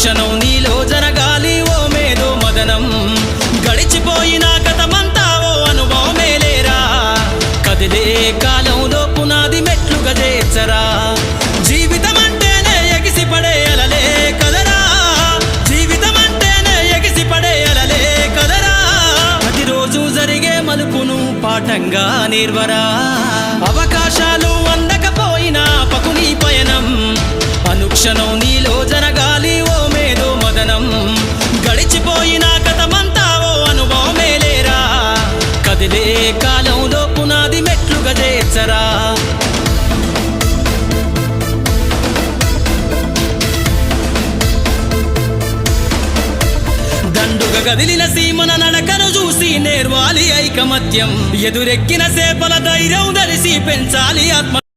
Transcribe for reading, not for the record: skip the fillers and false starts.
అనుక్షణం నీలో జరగాలి ఓ మేధో మదనం గడిచిపోయిన గతమంతా ఓ అనుభవమే లేరా కదిలే కాలంలో పునాది మెట్లుగా చేర్చరా జీవితం అంటేనే ఎగిసిపడే అలలే కదరా జీవితం అంటేనే ఎగిసిపడే అలలే కదరా ప్రతిరోజు జరిగే మలుపును పాఠంగా నిర్వరా అవకాశాలు అందకపోయినా పకుని పయనం అనుక్షణం నీలో జరగాలి ఓ మేధో మదనం గడిచిపోయిన గతమంతా ఓ అనుభవమే లేరా కదిలే కాలంలో పునాది మెట్లుగా చేర్చరా దండుగ గదిలిన సీమన నడకను చూసి నేర్వాలి ఐకమత్యం ఎదురెక్కిన సేపల ధైర్యం ధరిసి పెంచాలి ఆత్మ